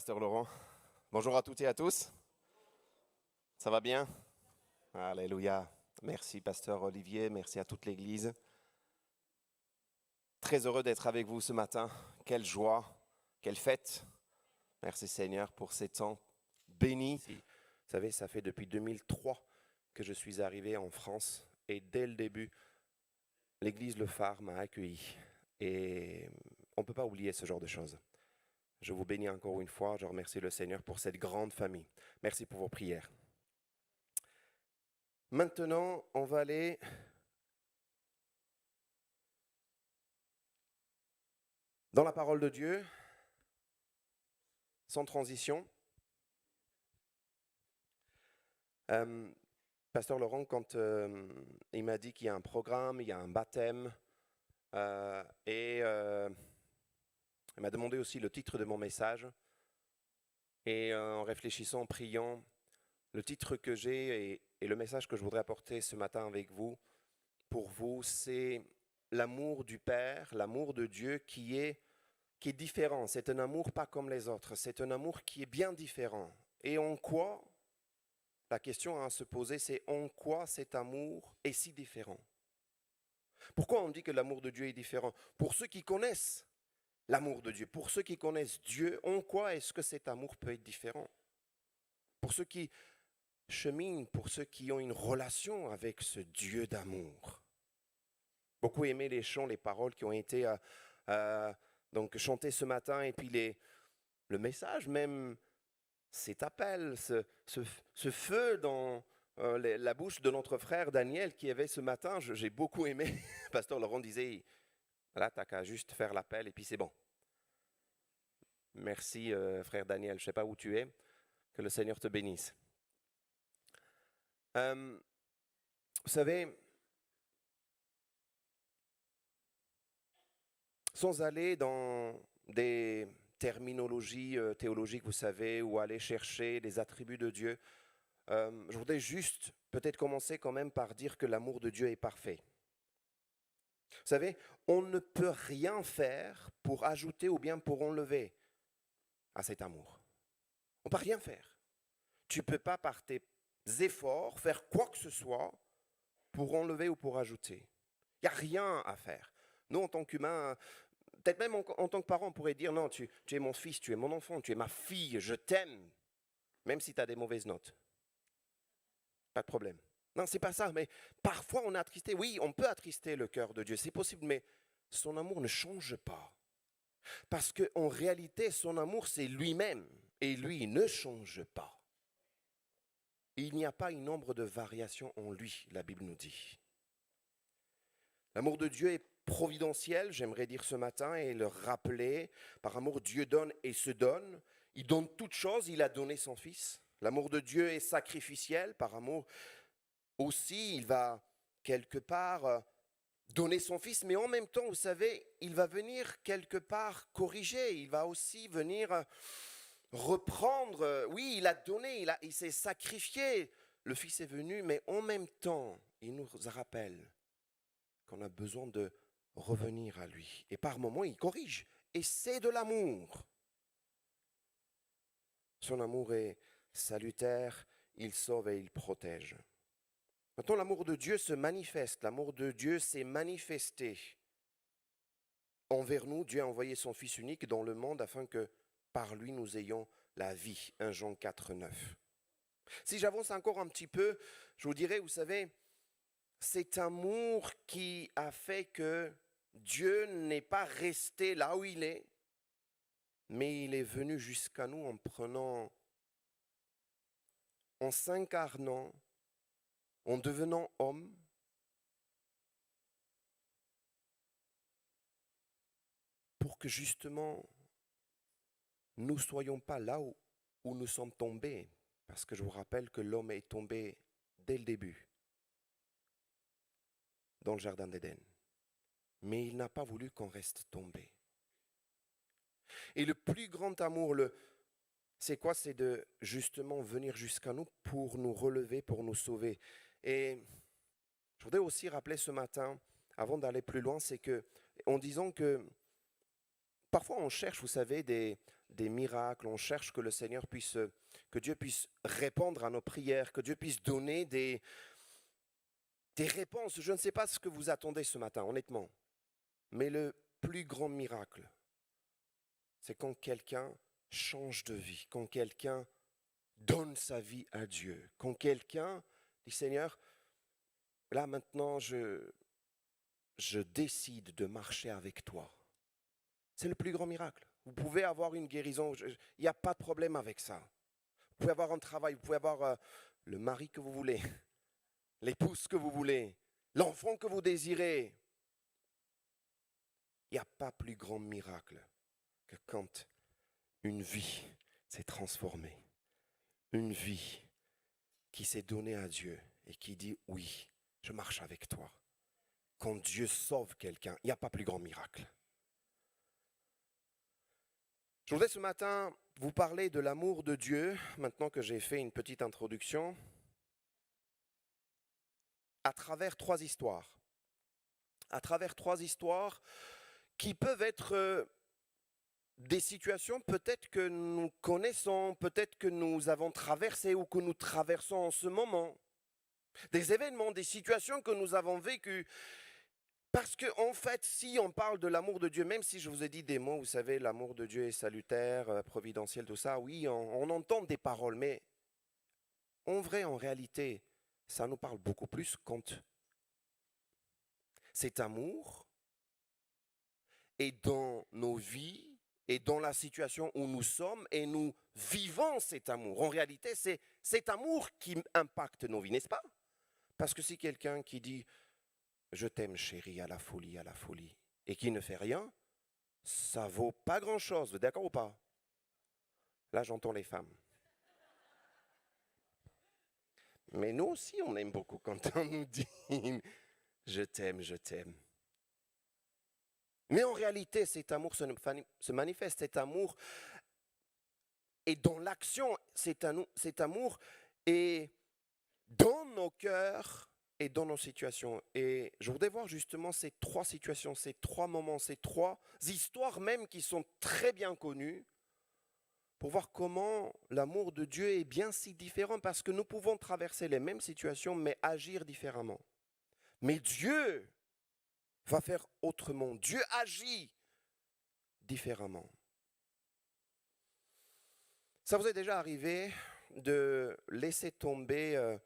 Pasteur Laurent. Bonjour à toutes et à tous. Ça va bien? Alléluia. Merci, Pasteur Olivier. Merci à toute l'Église. Très heureux d'être avec vous ce matin. Quelle joie, quelle fête. Merci Seigneur pour ces temps bénis. Vous savez, ça fait depuis 2003 que je suis arrivé en France et dès le début, l'Église Le Phare m'a accueilli. Et on ne peut pas oublier ce genre de choses. Je vous bénis encore une fois. Je remercie le Seigneur pour cette grande famille. Merci pour vos prières. Maintenant, on va aller dans la parole de Dieu, sans transition. Pasteur Laurent, quand il m'a dit qu'il y a un programme, il y a un baptême, et il m'a demandé aussi le titre de mon message. Et en réfléchissant, en priant, le titre que j'ai et le message que je voudrais apporter ce matin avec vous, pour vous, c'est l'amour du Père, l'amour de Dieu qui est différent. C'est un amour pas comme les autres, c'est un amour qui est bien différent. Et en quoi, la question à se poser, c'est en quoi cet amour est si différent? Pourquoi on dit que l'amour de Dieu est différent? Pour ceux qui connaissent l'amour de Dieu, pour ceux qui connaissent Dieu, en quoi est-ce que cet amour peut être différent? Pour ceux qui cheminent, pour ceux qui ont une relation avec ce Dieu d'amour. Beaucoup aimé les chants, les paroles qui ont été donc chantées ce matin, et puis le message même, cet appel, ce feu dans la bouche de notre frère Daniel qui avait ce matin, j'ai beaucoup aimé. Pasteur Laurent disait, là, t'as qu'à juste faire l'appel et puis c'est bon. Merci frère Daniel, je ne sais pas où tu es, que le Seigneur te bénisse. Vous savez, sans aller dans des terminologies théologiques, vous savez, ou aller chercher les attributs de Dieu, je voudrais juste peut-être commencer quand même par dire que l'amour de Dieu est parfait. Vous savez, on ne peut rien faire pour ajouter ou bien pour enlever à cet amour. On ne peut rien faire. Tu ne peux pas par tes efforts faire quoi que ce soit pour enlever ou pour ajouter. Il n'y a rien à faire. Nous, en tant qu'humains, peut-être même en tant que parents, on pourrait dire, non, tu es mon fils, tu es mon enfant, tu es ma fille, je t'aime, même si tu as des mauvaises notes. Pas de problème. Non, c'est pas ça, mais parfois on est attristé. Oui, on peut attrister le cœur de Dieu, c'est possible, mais son amour ne change pas. Parce qu'en réalité, son amour, c'est lui-même, et lui, il ne change pas. Il n'y a pas une nombre de variations en lui, la Bible nous dit. L'amour de Dieu est providentiel, j'aimerais dire ce matin, et le rappeler. Par amour, Dieu donne et se donne. Il donne toutes choses, il a donné son Fils. L'amour de Dieu est sacrificiel, par amour. Aussi, il va quelque part donner son Fils, mais en même temps, vous savez, il va venir quelque part corriger. Il va aussi venir reprendre. Oui, il a donné, il s'est sacrifié. Le Fils est venu, mais en même temps, il nous rappelle qu'on a besoin de revenir à lui. Et par moments, il corrige. Et c'est de l'amour. Son amour est salutaire, il sauve et il protège. Maintenant, l'amour de Dieu se manifeste. L'amour de Dieu s'est manifesté envers nous. Dieu a envoyé son Fils unique dans le monde afin que par lui nous ayons la vie. 1 Jean 4, 9. Si j'avance encore un petit peu, je vous dirais, vous savez, cet amour qui a fait que Dieu n'est pas resté là où il est, mais il est venu jusqu'à nous en s'incarnant, en devenant homme, pour que justement nous ne soyons pas là où nous sommes tombés. Parce que je vous rappelle que l'homme est tombé dès le début, dans le jardin d'Éden. Mais il n'a pas voulu qu'on reste tombé. Et le plus grand amour, c'est quoi? C'est de justement venir jusqu'à nous pour nous relever, pour nous sauver. Et je voudrais aussi rappeler ce matin, avant d'aller plus loin, c'est que, en disant que parfois on cherche, vous savez, des des miracles, on cherche que le Seigneur puisse, que Dieu puisse répondre à nos prières, que Dieu puisse donner des réponses. Je ne sais pas ce que vous attendez ce matin, honnêtement. Mais le plus grand miracle, c'est quand quelqu'un change de vie, quand quelqu'un donne sa vie à Dieu, quand quelqu'un dit Seigneur, là maintenant je décide de marcher avec toi. C'est le plus grand miracle. Vous pouvez avoir une guérison, il n'y a pas de problème avec ça. Vous pouvez avoir un travail, vous pouvez avoir le mari que vous voulez, l'épouse que vous voulez, l'enfant que vous désirez. Il n'y a pas plus grand miracle que quand une vie s'est transformée, une vie qui s'est donnée à Dieu et qui dit oui, je marche avec toi. Quand Dieu sauve quelqu'un, il n'y a pas plus grand miracle. Je voudrais ce matin vous parler de l'amour de Dieu, maintenant que j'ai fait une petite introduction, à travers trois histoires. À travers trois histoires qui peuvent être des situations peut-être que nous connaissons, peut-être que nous avons traversées ou que nous traversons en ce moment. Des événements, des situations que nous avons vécues. Parce qu'en fait, si on parle de l'amour de Dieu, même si je vous ai dit des mots, vous savez, l'amour de Dieu est salutaire, providentiel, tout ça, oui, on entend des paroles, mais en vrai, en réalité, ça nous parle beaucoup plus quand cet amour est dans nos vies et dans la situation où nous sommes et nous vivons cet amour. En réalité, c'est cet amour qui impacte nos vies, n'est-ce pas? Parce que si quelqu'un qui dit « je t'aime chérie à la folie » et qui ne fait rien, ça vaut pas grand-chose, d'accord ou pas? Là, j'entends les femmes. Mais nous aussi, on aime beaucoup quand on nous dit « je t'aime, je t'aime ». Mais en réalité, cet amour se manifeste, cet amour est dans l'action, cet amour est dans nos cœurs et dans nos situations. Et je voudrais voir justement ces trois situations, ces trois moments, ces trois histoires même qui sont très bien connues, pour voir comment l'amour de Dieu est bien si différent, parce que nous pouvons traverser les mêmes situations, mais agir différemment. Mais Dieu va faire autrement. Dieu agit différemment. Ça vous est déjà arrivé de laisser tomber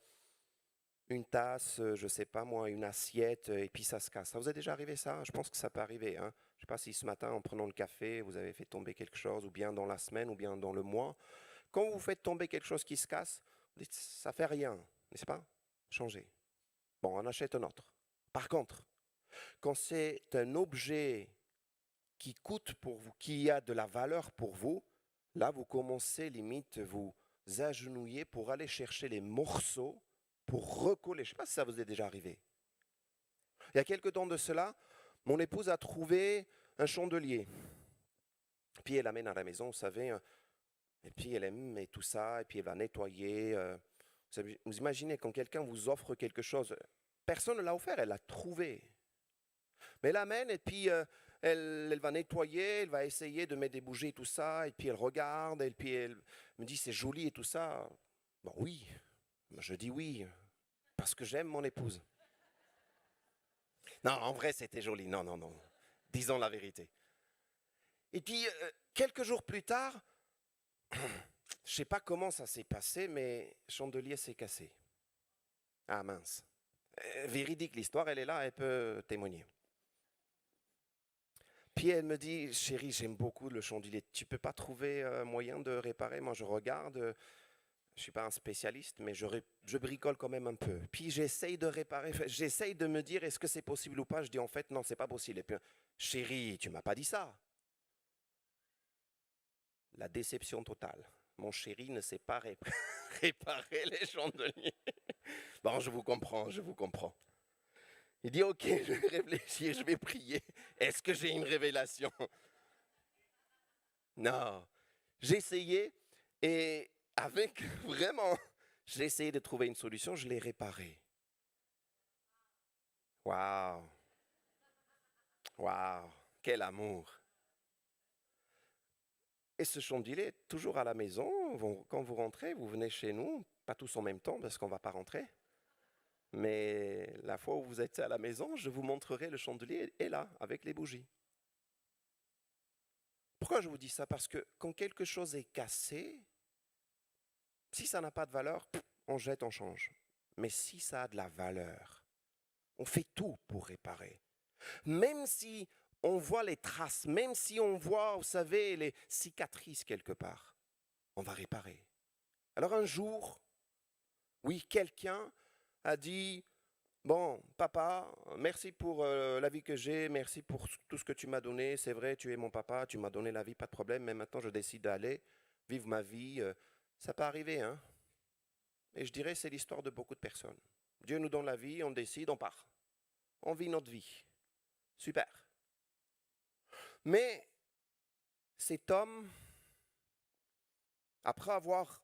une tasse, je ne sais pas moi, une assiette, et puis ça se casse? Ça vous est déjà arrivé ça? Je pense que ça peut arriver. Je ne sais pas si ce matin, en prenant le café, vous avez fait tomber quelque chose, ou bien dans la semaine, ou bien dans le mois. Quand vous faites tomber quelque chose qui se casse, vous dites, ça ne fait rien, n'est-ce pas? Changez. Bon, on achète un autre. Par contre, quand c'est un objet qui coûte pour vous, qui a de la valeur pour vous, là, vous commencez limite vous agenouiller pour aller chercher les morceaux pour recoller. Je ne sais pas si ça vous est déjà arrivé. Il y a quelque temps de cela, mon épouse a trouvé un chandelier. Puis elle l'amène à la maison, vous savez, et puis elle aime et tout ça, et puis elle va nettoyer. Vous imaginez quand quelqu'un vous offre quelque chose, personne ne l'a offert, elle l'a trouvé. Mais elle l'amène et puis elle va nettoyer, elle va essayer de mettre des bougies et tout ça, et puis elle regarde, et puis elle me dit c'est joli et tout ça. Bon oui, je dis oui, parce que j'aime mon épouse. Non, en vrai c'était joli, non, non, non, disons la vérité. Et puis quelques jours plus tard, je ne sais pas comment ça s'est passé, mais le chandelier s'est cassé. Ah mince. Véridique, l'histoire, elle est là, elle peut témoigner. Puis elle me dit, chérie, j'aime beaucoup le chandelier. Tu peux pas trouver moyen de réparer? Moi, je regarde, je suis pas un spécialiste, mais je bricole quand même un peu. Puis j'essaye de réparer, j'essaye de me dire, est-ce que c'est possible ou pas? Je dis, en fait, non, c'est pas possible. Et puis, chérie, tu m'as pas dit ça. La déception totale. Mon chéri ne sait pas réparer les chandeliers. Bon, je vous comprends, je vous comprends. Il dit, ok, je vais réfléchir, je vais prier. Est-ce que j'ai une révélation? Non. J'ai essayé et avec vraiment, j'ai essayé de trouver une solution, je l'ai réparé. Waouh. Waouh. Quel amour. Et ce chandelier est toujours à la maison. Quand vous rentrez, vous venez chez nous, pas tous en même temps parce qu'on ne va pas rentrer. Mais la fois où vous êtes à la maison, je vous montrerai le chandelier est là, avec les bougies. Pourquoi je vous dis ça? Parce que quand quelque chose est cassé, si ça n'a pas de valeur, on jette, on change. Mais si ça a de la valeur, on fait tout pour réparer. Même si on voit les traces, même si on voit, vous savez, les cicatrices quelque part, on va réparer. Alors un jour, oui, quelqu'un a dit, bon, papa, merci pour la vie que j'ai, merci pour tout ce que tu m'as donné. C'est vrai, tu es mon papa, tu m'as donné la vie, pas de problème, mais maintenant je décide d'aller vivre ma vie. Ça peut arriver, hein? Et je dirais, c'est l'histoire de beaucoup de personnes. Dieu nous donne la vie, on décide, on part. On vit notre vie. Super. Mais cet homme, après avoir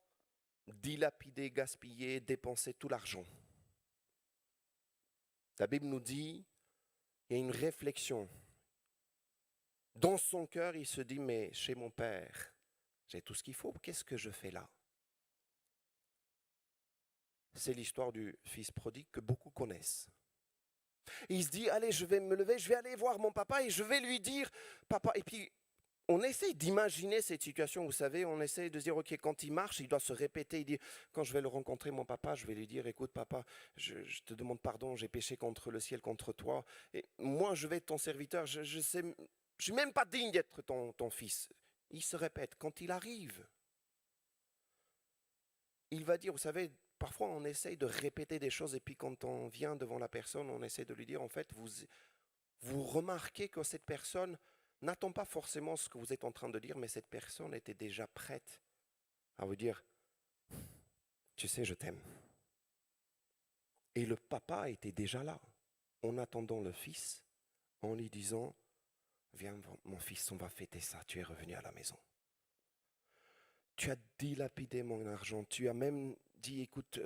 dilapidé, gaspillé, dépensé tout l'argent, la Bible nous dit, il y a une réflexion. Dans son cœur, il se dit, mais chez mon père, j'ai tout ce qu'il faut, qu'est-ce que je fais là? C'est l'histoire du fils prodigue que beaucoup connaissent. Et il se dit, allez, je vais me lever, je vais aller voir mon papa et je vais lui dire, papa, et puis on essaie d'imaginer cette situation, vous savez, on essaie de dire, ok, quand il marche, il doit se répéter, il dit, quand je vais le rencontrer, mon papa, je vais lui dire, écoute papa, je te demande pardon, j'ai péché contre le ciel, contre toi, et moi je vais être ton serviteur, je suis même pas digne d'être ton fils. Il se répète, quand il arrive, il va dire, vous savez, parfois on essaie de répéter des choses, et puis quand on vient devant la personne, on essaie de lui dire, en fait, vous remarquez que cette personne n'attend pas forcément ce que vous êtes en train de dire, mais cette personne était déjà prête à vous dire, tu sais, je t'aime. Et le papa était déjà là, en attendant le fils, en lui disant, viens mon fils, on va fêter ça, tu es revenu à la maison. Tu as dilapidé mon argent, tu as même dit, écoute,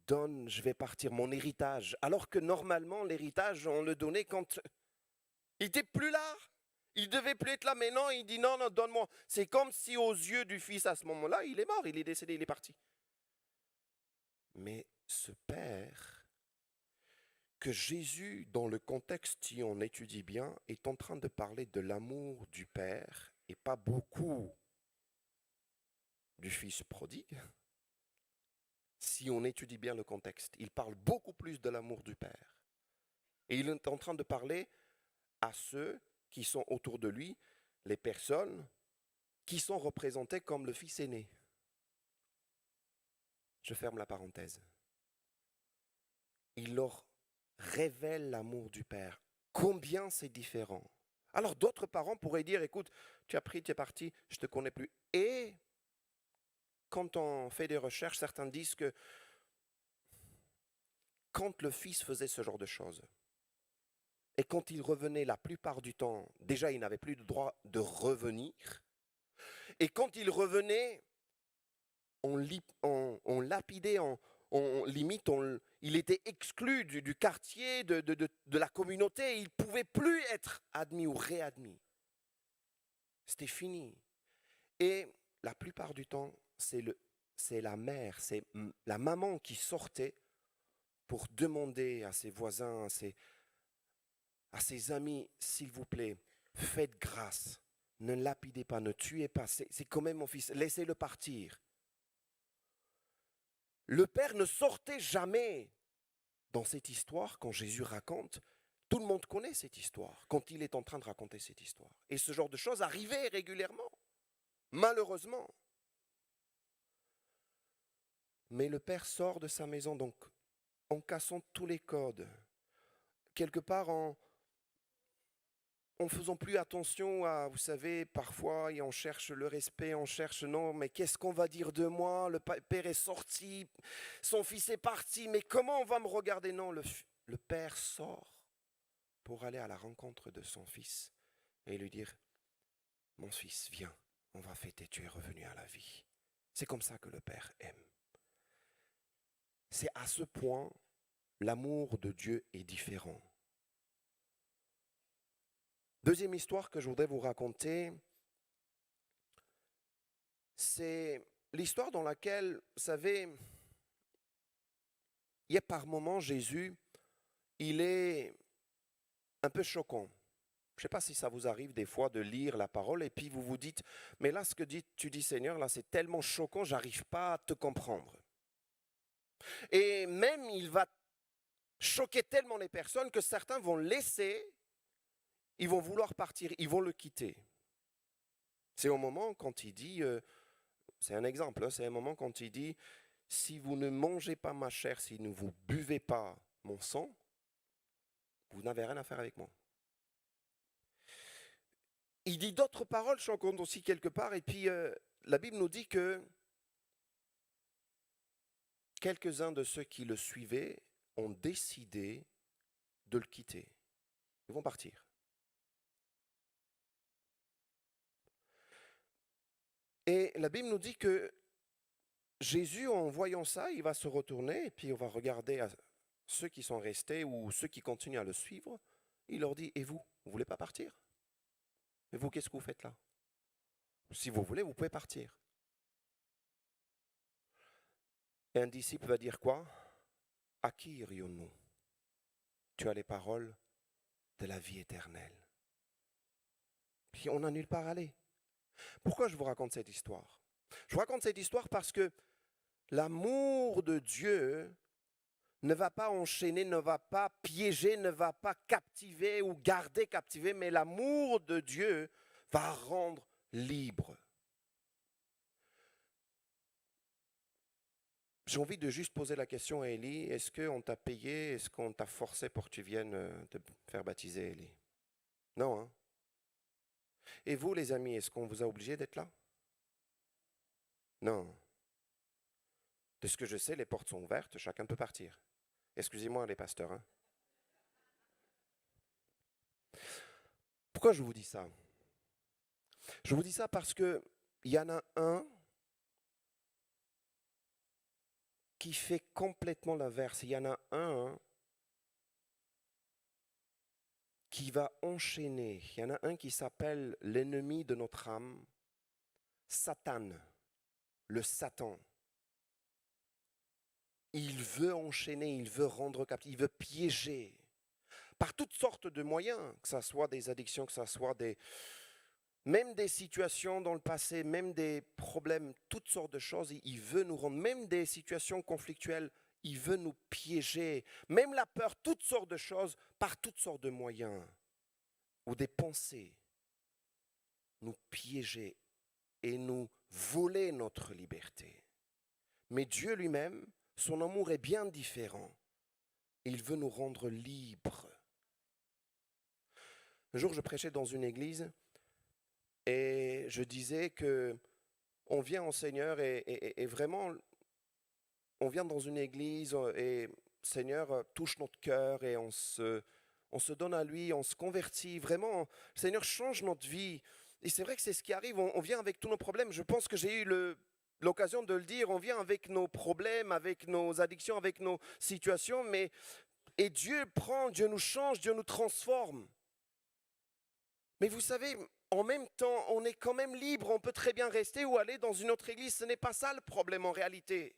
donne, je vais partir, mon héritage. Alors que normalement, l'héritage, on le donnait quand il n'était plus là. Il devait plus être là, mais non, il dit non, non, donne-moi. C'est comme si aux yeux du fils à ce moment-là, il est mort, il est décédé, il est parti. Mais ce père, que Jésus, dans le contexte, si on étudie bien, est en train de parler de l'amour du père et pas beaucoup du fils prodigue. Si on étudie bien le contexte, il parle beaucoup plus de l'amour du père. Et il est en train de parler à ceux qui sont autour de lui, les personnes qui sont représentées comme le fils aîné. Je ferme la parenthèse. Il leur révèle l'amour du père. Combien c'est différent. Alors d'autres parents pourraient dire, écoute, tu as pris, tu es parti, je ne te connais plus. Et quand on fait des recherches, certains disent que quand le fils faisait ce genre de choses, et quand il revenait la plupart du temps, déjà il n'avait plus le droit de revenir, et quand il revenait, on lapidait, limite, il était exclu du quartier, de la communauté, il ne pouvait plus être admis ou réadmis. C'était fini. Et la plupart du temps, c'est la mère, c'est la maman qui sortait pour demander à ses voisins, à ses amis, s'il vous plaît, faites grâce, ne lapidez pas, ne tuez pas, c'est quand même mon fils, laissez-le partir. Le père ne sortait jamais dans cette histoire quand Jésus raconte. Tout le monde connaît cette histoire quand il est en train de raconter cette histoire. Et ce genre de choses arrivait régulièrement, malheureusement. Mais le père sort de sa maison donc en cassant tous les codes, quelque part en faisant plus attention à, vous savez, parfois et on cherche le respect, on cherche non, mais qu'est-ce qu'on va dire de moi? Le père est sorti, son fils est parti, mais comment on va me regarder? Non, le père sort pour aller à la rencontre de son fils et lui dire, mon fils, viens, on va fêter, tu es revenu à la vie. C'est comme ça que le père aime. C'est à ce point, l'amour de Dieu est différent. Deuxième histoire que je voudrais vous raconter, c'est l'histoire dans laquelle, vous savez, il y a par moments Jésus, il est un peu choquant. Je ne sais pas si ça vous arrive des fois de lire la parole et puis vous vous dites, mais là, ce que tu dis Seigneur, là, c'est tellement choquant, j'arrive pas à te comprendre. Et même, il va choquer tellement les personnes que certains vont laisser, ils vont vouloir partir, ils vont le quitter. C'est au moment quand il dit, c'est un exemple, hein, c'est un moment quand il dit, si vous ne mangez pas ma chair, si ne vous buvez pas mon sang, vous n'avez rien à faire avec moi. Il dit d'autres paroles, je compte aussi quelque part, et puis la Bible nous dit que quelques-uns de ceux qui le suivaient ont décidé de le quitter. Ils vont partir. Et la Bible nous dit que Jésus, en voyant ça, il va se retourner et puis on va regarder à ceux qui sont restés ou ceux qui continuent à le suivre. Il leur dit, et vous ne voulez pas partir? Et vous, qu'est-ce que vous faites là? Si vous voulez, vous pouvez partir. Et un disciple va dire quoi? À qui irions-nous? Tu as les paroles de la vie éternelle. Puis on n'a nulle part à aller. Pourquoi je vous raconte cette histoire? Je vous raconte cette histoire parce que l'amour de Dieu ne va pas enchaîner, ne va pas piéger, ne va pas captiver ou garder captivé, mais l'amour de Dieu va rendre libre. J'ai envie de juste poser la question à Élie, est-ce qu'on t'a payé, est-ce qu'on t'a forcé pour que tu viennes te faire baptiser, Élie? Non, hein? Et vous, les amis, est-ce qu'on vous a obligé d'être là? Non. De ce que je sais, les portes sont ouvertes, chacun peut partir. Excusez-moi les pasteurs. Hein. Pourquoi je vous dis ça? Je vous dis ça parce qu'il y en a un qui fait complètement l'inverse. Il y en a un qui va enchaîner. Il y en a un qui s'appelle l'ennemi de notre âme, Satan, le Satan. Il veut enchaîner, il veut rendre captif, il veut piéger par toutes sortes de moyens, que ce soit des addictions, que ce soit même des situations dans le passé, même des problèmes, toutes sortes de choses. Il veut nous rendre, même des situations conflictuelles, il veut nous piéger. Même la peur, toutes sortes de choses, par toutes sortes de moyens ou des pensées, nous piéger et nous voler notre liberté. Mais Dieu lui-même, son amour est bien différent. Il veut nous rendre libres. Un jour, je prêchais dans une église et je disais que on vient au Seigneur et vraiment, on vient dans une église et Seigneur touche notre cœur et on se donne à lui, on se convertit. Vraiment, le Seigneur change notre vie. Et c'est vrai que c'est ce qui arrive, on vient avec tous nos problèmes. Je pense que j'ai eu l'occasion de le dire, on vient avec nos problèmes, avec nos addictions, avec nos situations, et Dieu prend, Dieu nous change, Dieu nous transforme. Mais vous savez, en même temps, on est quand même libre, on peut très bien rester ou aller dans une autre église, ce n'est pas ça le problème en réalité.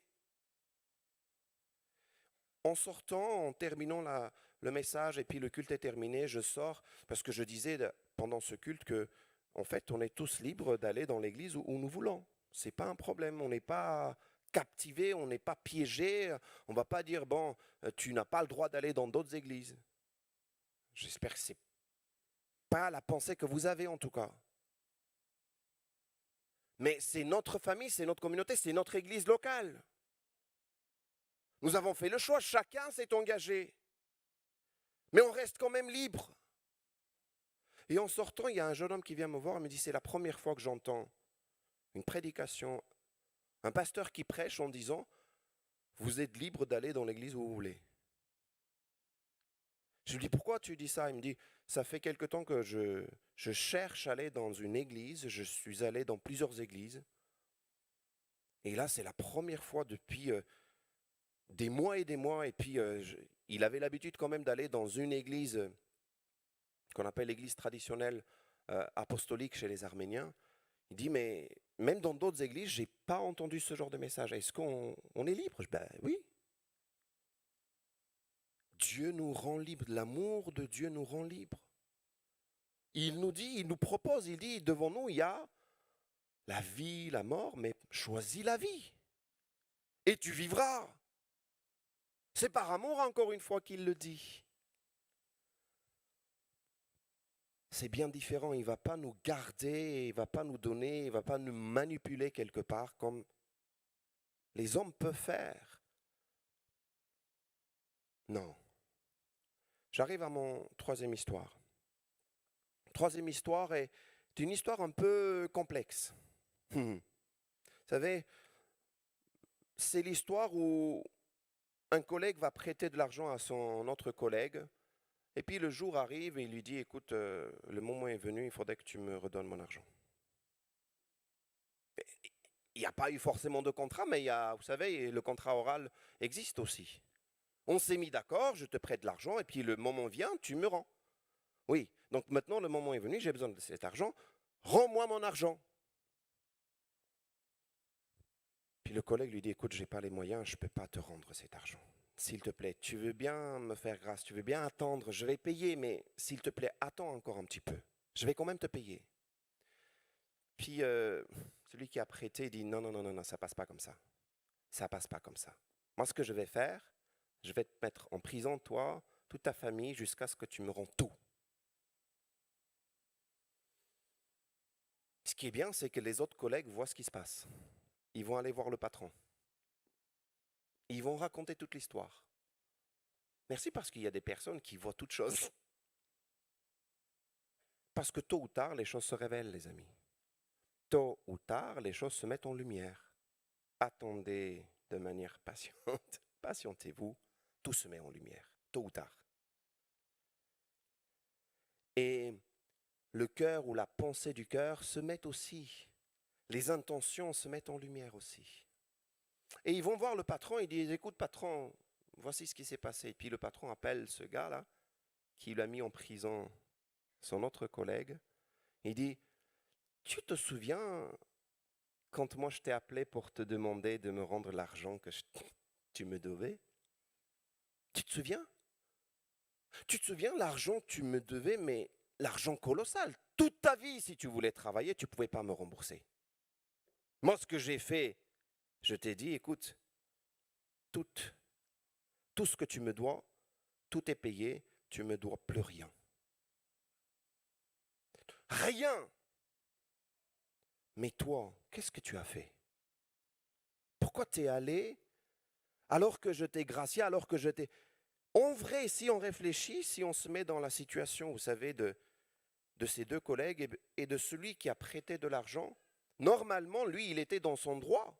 En sortant, en terminant le message et puis le culte est terminé, je sors parce que je disais pendant ce culte que, en fait, on est tous libres d'aller dans l'église où nous voulons. C'est pas un problème, on n'est pas captivé, on n'est pas piégé, on va pas dire bon, tu n'as pas le droit d'aller dans d'autres églises. J'espère que c'est pas la pensée que vous avez en tout cas. Mais c'est notre famille, c'est notre communauté, c'est notre église locale. Nous avons fait le choix, chacun s'est engagé. Mais on reste quand même libre. Et en sortant, il y a un jeune homme qui vient me voir et me dit, c'est la première fois que j'entends une prédication, un pasteur qui prêche en disant, vous êtes libre d'aller dans l'église où vous voulez. Je lui dis, pourquoi tu dis ça? Il me dit, ça fait quelque temps que je cherche à aller dans une église, je suis allé dans plusieurs églises. Et là, c'est la première fois depuis des mois, et puis il avait l'habitude quand même d'aller dans une église qu'on appelle l'église traditionnelle apostolique chez les Arméniens. Il dit, mais même dans d'autres églises, je n'ai pas entendu ce genre de message. Est-ce qu'on est libre? Ben oui. Dieu nous rend libres. L'amour de Dieu nous rend libres. Il nous dit, il nous propose, il dit, devant nous, il y a la vie, la mort, mais choisis la vie. Et tu vivras. C'est par amour, encore une fois, qu'il le dit. C'est bien différent. Il ne va pas nous garder, il ne va pas nous donner, il ne va pas nous manipuler quelque part comme les hommes peuvent faire. Non. J'arrive à mon troisième histoire. Troisième histoire est une histoire un peu complexe. Vous savez, c'est l'histoire où un collègue va prêter de l'argent à son autre collègue, et puis le jour arrive et il lui dit, écoute, le moment est venu, il faudrait que tu me redonnes mon argent. Il n'y a pas eu forcément de contrat, mais il y a, vous savez, le contrat oral existe aussi. On s'est mis d'accord, je te prête de l'argent, et puis le moment vient, tu me rends. Oui, donc maintenant le moment est venu, j'ai besoin de cet argent, rends-moi mon argent. Puis le collègue lui dit, écoute, je n'ai pas les moyens, je ne peux pas te rendre cet argent. S'il te plaît, tu veux bien me faire grâce, tu veux bien attendre, je vais payer, mais s'il te plaît, attends encore un petit peu. Je vais quand même te payer. Puis celui qui a prêté dit, non, ça ne passe pas comme ça. Ça ne passe pas comme ça. Moi, ce que je vais faire, je vais te mettre en prison, toi, toute ta famille, jusqu'à ce que tu me rends tout. Ce qui est bien, c'est que les autres collègues voient ce qui se passe. Ils vont aller voir le patron. Ils vont raconter toute l'histoire. Merci parce qu'il y a des personnes qui voient toutes choses. Parce que tôt ou tard, les choses se révèlent, les amis. Tôt ou tard, les choses se mettent en lumière. Attendez de manière patiente. Patientez-vous. Tout se met en lumière, tôt ou tard. Et le cœur ou la pensée du cœur se met aussi. Les intentions se mettent en lumière aussi. Et ils vont voir le patron, ils disent, écoute patron, voici ce qui s'est passé. Et puis le patron appelle ce gars-là, qui l'a mis en prison, son autre collègue. Il dit, tu te souviens quand moi je t'ai appelé pour te demander de me rendre l'argent que tu me devais? Tu te souviens? Tu te souviens l'argent que tu me devais, mais l'argent colossal. Toute ta vie, si tu voulais travailler, tu ne pouvais pas me rembourser. Moi, ce que j'ai fait, je t'ai dit, écoute, tout ce que tu me dois, tout est payé, tu ne me dois plus rien. Rien. Mais toi, qu'est-ce que tu as fait? Pourquoi tu es allé alors que je t'ai gracié, alors que je t'ai... En vrai, si on réfléchit, si on se met dans la situation, vous savez, de ces deux collègues et de celui qui a prêté de l'argent, normalement, lui, il était dans son droit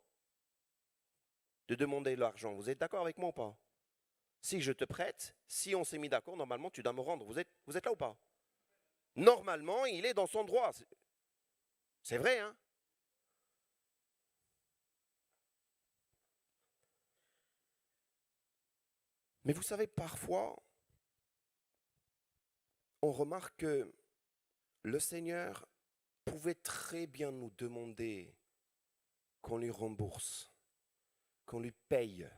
de demander l'argent. Vous êtes d'accord avec moi ou pas? Si je te prête, si on s'est mis d'accord, normalement, tu dois me rendre. Vous êtes là ou pas? Normalement, il est dans son droit. C'est vrai, hein? Mais vous savez, parfois, on remarque que le Seigneur pouvait très bien nous demander qu'on lui rembourse, qu'on lui paye.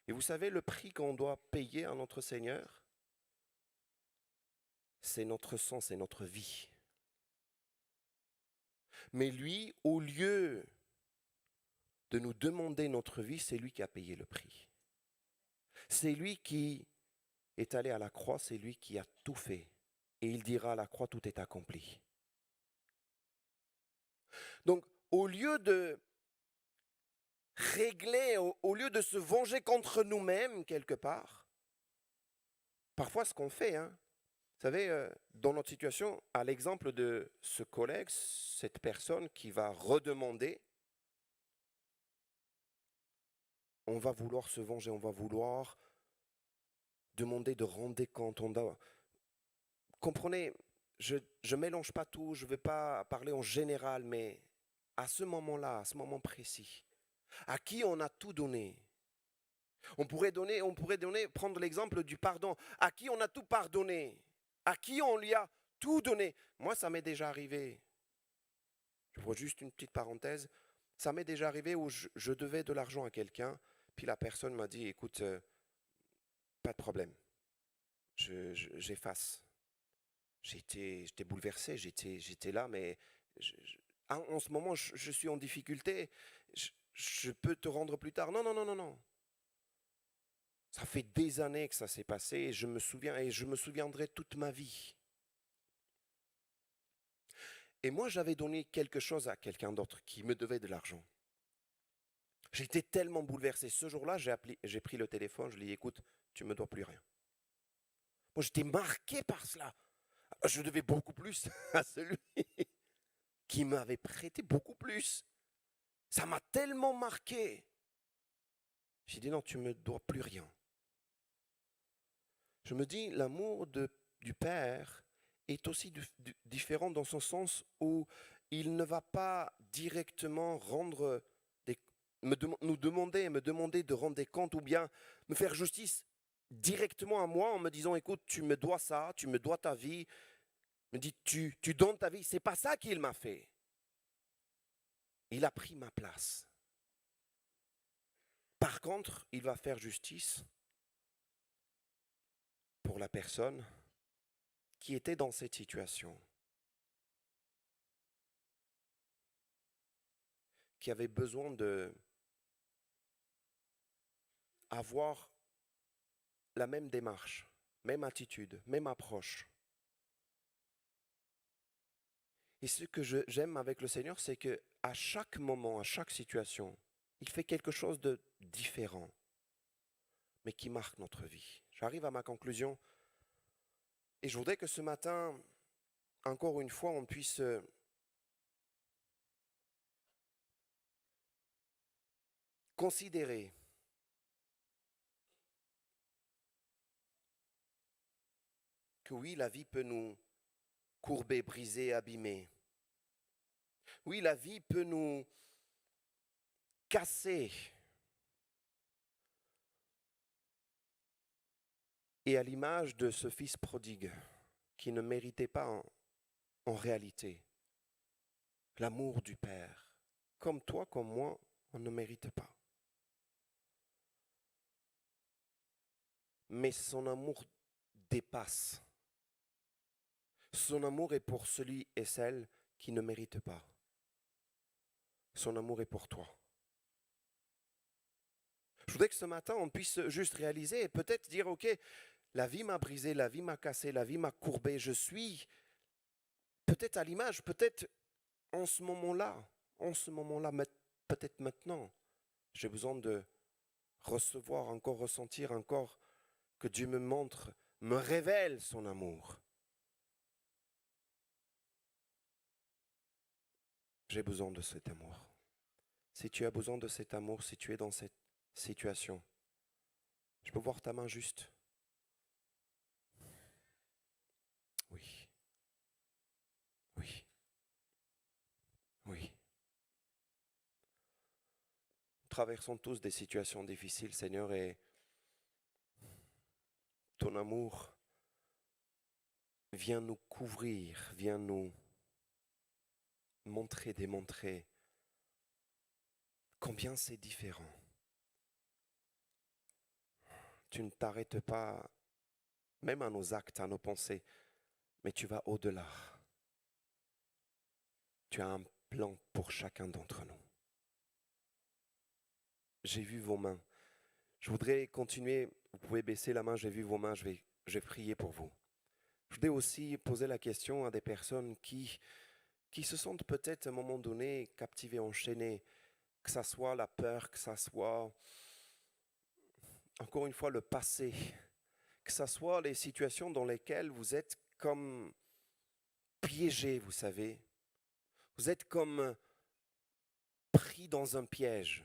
Et vous savez, le prix qu'on doit payer à notre Seigneur, c'est notre sang, c'est notre vie. Mais lui, au lieu de nous demander notre vie, c'est lui qui a payé le prix. C'est lui qui est allé à la croix, c'est lui qui a tout fait. Et il dira à la croix, tout est accompli. Donc, au lieu de régler, au lieu de se venger contre nous-mêmes quelque part, parfois ce qu'on fait, hein, vous savez, dans notre situation, à l'exemple de ce collègue, cette personne qui va redemander, on va vouloir se venger, on va vouloir demander de rendre des comptes. Comprenez, je ne mélange pas tout, je ne vais pas parler en général, mais à ce moment-là, à ce moment précis, à qui on a tout donné. On pourrait prendre l'exemple du pardon. À qui on a tout pardonné, à qui on lui a tout donné. Moi, ça m'est déjà arrivé. Je vois juste une petite parenthèse. Ça m'est déjà arrivé où je devais de l'argent à quelqu'un, puis la personne m'a dit, écoute, pas de problème, j'efface. J'étais bouleversé, j'étais là, mais en ce moment, je suis en difficulté. Je peux te rendre plus tard. Non, non, non, non, non. Ça fait des années que ça s'est passé et je me souviens et je me souviendrai toute ma vie. Et moi, j'avais donné quelque chose à quelqu'un d'autre qui me devait de l'argent. J'étais tellement bouleversé. Ce jour-là, j'ai pris le téléphone, je lui ai dit, écoute, tu me dois plus rien. Moi, j'étais marqué par cela. Je devais beaucoup plus à celui qui m'avait prêté beaucoup plus. Ça m'a tellement marqué. J'ai dit non, tu me dois plus rien. Je me dis, l'amour du Père est aussi différent dans son sens où il ne va pas directement rendre me demander de rendre des comptes ou bien me faire justice directement à moi en me disant, écoute, tu me dois ça, tu me dois ta vie. Il me dit, tu donnes ta vie. C'est pas ça qu'il m'a fait. Il a pris ma place. Par contre, il va faire justice pour la personne qui était dans cette situation, qui avait besoin de avoir la même démarche, même attitude, même approche. Et ce que j'aime avec le Seigneur, c'est que à chaque moment, à chaque situation, il fait quelque chose de différent, mais qui marque notre vie. J'arrive à ma conclusion et je voudrais que ce matin, encore une fois, on puisse considérer que oui, la vie peut nous courber, briser, abîmer. Oui, la vie peut nous casser. Et à l'image de ce fils prodigue qui ne méritait pas en réalité l'amour du Père, comme toi, comme moi, on ne mérite pas. Mais son amour dépasse. Son amour est pour celui et celle qui ne méritent pas. Son amour est pour toi. Je voudrais que ce matin, on puisse juste réaliser et peut-être dire, OK, la vie m'a brisé, la vie m'a cassé, la vie m'a courbé. Je suis peut-être à l'image, peut-être en ce moment-là, peut-être maintenant, j'ai besoin de recevoir encore, ressentir encore que Dieu me montre, me révèle son amour. J'ai besoin de cet amour. Si tu as besoin de cet amour, si tu es dans cette situation, je peux voir ta main juste. Oui. Oui. Oui. Nous traversons tous des situations difficiles, Seigneur, et ton amour vient nous couvrir, vient nous montrer, démontrer combien c'est différent. Tu ne t'arrêtes pas, même à nos actes, à nos pensées, mais tu vas au-delà. Tu as un plan pour chacun d'entre nous. J'ai vu vos mains. Je voudrais continuer, vous pouvez baisser la main, j'ai vu vos mains, je vais prier pour vous. Je voudrais aussi poser la question à des personnes qui se sentent peut-être à un moment donné captivées, enchaînées, que ça soit la peur, que ça soit, encore une fois, le passé, que ça soit les situations dans lesquelles vous êtes comme piégés, vous savez. Vous êtes comme pris dans un piège.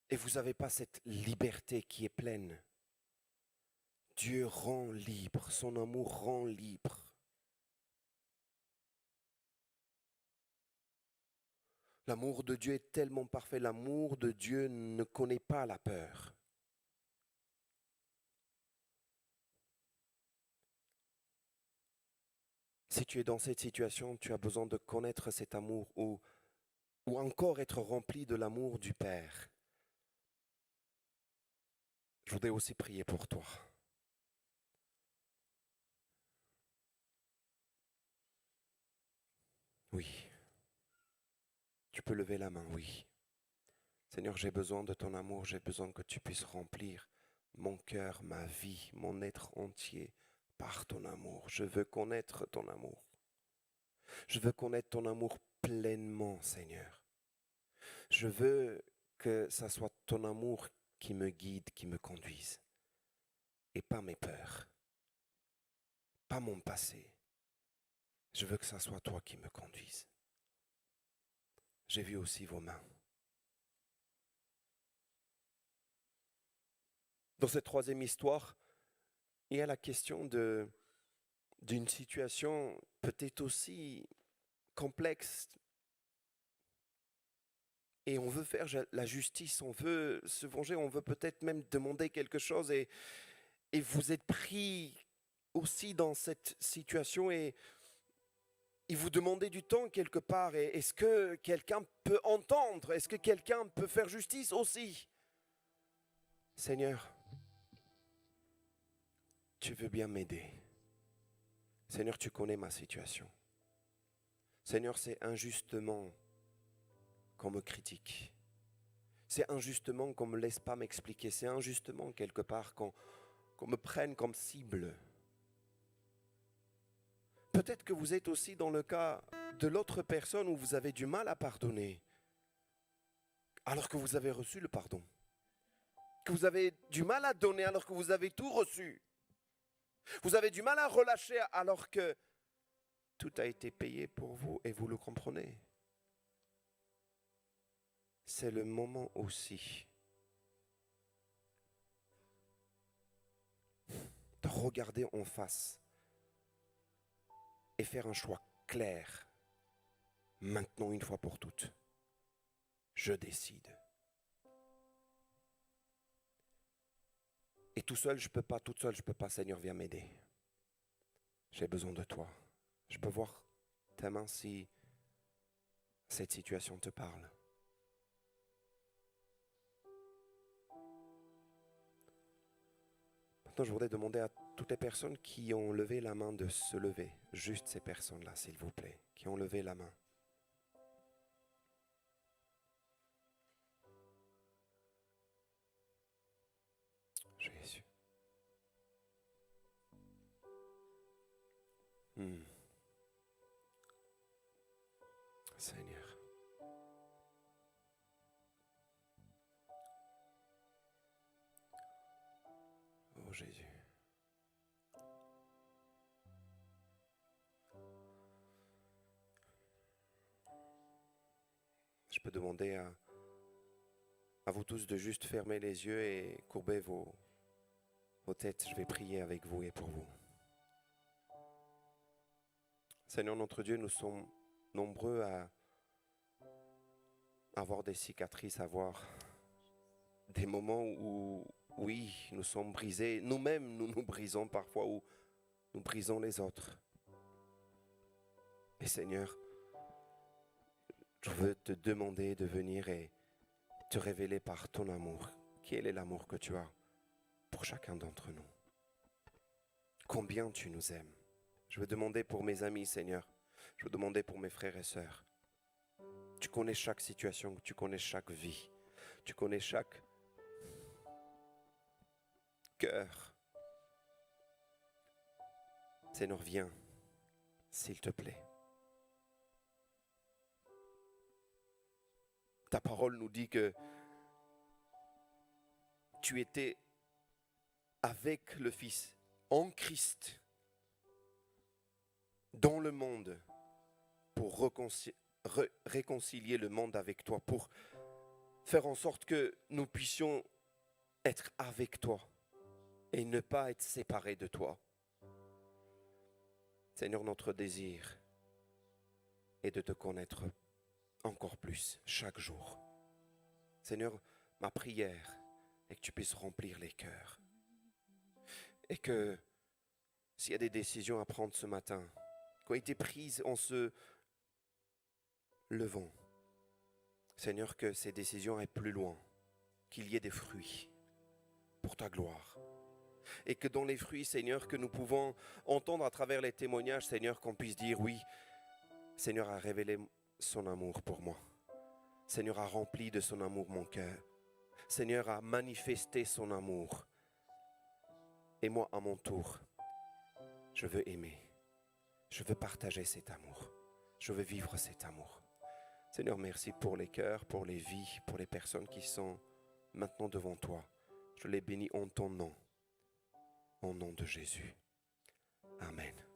Et vous n'avez pas cette liberté qui est pleine. Dieu rend libre, son amour rend libre. L'amour de Dieu est tellement parfait, l'amour de Dieu ne connaît pas la peur. Si tu es dans cette situation, tu as besoin de connaître cet amour ou encore être rempli de l'amour du Père. Je voudrais aussi prier pour toi. Oui, tu peux lever la main, oui. Seigneur, j'ai besoin de ton amour, j'ai besoin que tu puisses remplir mon cœur, ma vie, mon être entier par ton amour. Je veux connaître ton amour. Je veux connaître ton amour pleinement, Seigneur. Je veux que ça soit ton amour qui me guide, qui me conduise. Et pas mes peurs, pas mon passé. Je veux que ça soit toi qui me conduise. J'ai vu aussi vos mains. Dans cette troisième histoire, il y a la question d'une situation peut-être aussi complexe. Et on veut faire la justice, on veut se venger, on veut peut-être même demander quelque chose. Et vous êtes pris aussi dans cette situation et vous demandez du temps quelque part. Et est-ce que quelqu'un peut entendre? Est-ce que quelqu'un peut faire justice aussi? Seigneur, tu veux bien m'aider. Seigneur, tu connais ma situation. Seigneur, c'est injustement qu'on me critique. C'est injustement qu'on ne me laisse pas m'expliquer. C'est injustement quelque part qu'on me prenne comme cible. Peut-être que vous êtes aussi dans le cas de l'autre personne où vous avez du mal à pardonner, alors que vous avez reçu le pardon. Que vous avez du mal à donner alors que vous avez tout reçu. Vous avez du mal à relâcher alors que tout a été payé pour vous et vous le comprenez. C'est le moment aussi de regarder en face et faire un choix clair, maintenant une fois pour toutes. Je décide. Et tout seul, je ne peux pas, toute seule, je ne peux pas. Seigneur, viens m'aider. J'ai besoin de toi. Je peux voir ta main si cette situation te parle. Maintenant, je voudrais demander à toutes les personnes qui ont levé la main de se lever. Juste ces personnes-là, s'il vous plaît, qui ont levé la main. Jésus. Seigneur. Oh Jésus. Je peux demander à vous tous de juste fermer les yeux et courber vos têtes. Je vais prier avec vous et pour vous. Seigneur notre Dieu, nous sommes nombreux à avoir des cicatrices, à avoir des moments où, oui, nous sommes brisés. Nous-mêmes, nous nous brisons parfois ou nous brisons les autres. Et Seigneur, je veux te demander de venir et te révéler par ton amour. Quel est l'amour que tu as pour chacun d'entre nous? Combien tu nous aimes? Je veux demander pour mes amis, Seigneur. Je veux demander pour mes frères et sœurs. Tu connais chaque situation, tu connais chaque vie. Tu connais chaque cœur. Seigneur, viens, s'il te plaît. Ta parole nous dit que tu étais avec le Fils, en Christ, dans le monde, pour réconcilier le monde avec toi, pour faire en sorte que nous puissions être avec toi et ne pas être séparés de toi. Seigneur, notre désir est de te connaître encore plus chaque jour. Seigneur, ma prière est que tu puisses remplir les cœurs. Et que s'il y a des décisions à prendre ce matin, qui ont été prises en se levant. Seigneur, que ces décisions aillent plus loin, qu'il y ait des fruits pour ta gloire. Et que dans les fruits, Seigneur, que nous pouvons entendre à travers les témoignages, Seigneur, qu'on puisse dire oui, Seigneur a révélé son amour pour moi. Seigneur a rempli de son amour mon cœur. Seigneur a manifesté son amour. Et moi, à mon tour, je veux aimer. Je veux partager cet amour. Je veux vivre cet amour. Seigneur, merci pour les cœurs, pour les vies, pour les personnes qui sont maintenant devant toi. Je les bénis en ton nom, au nom de Jésus. Amen.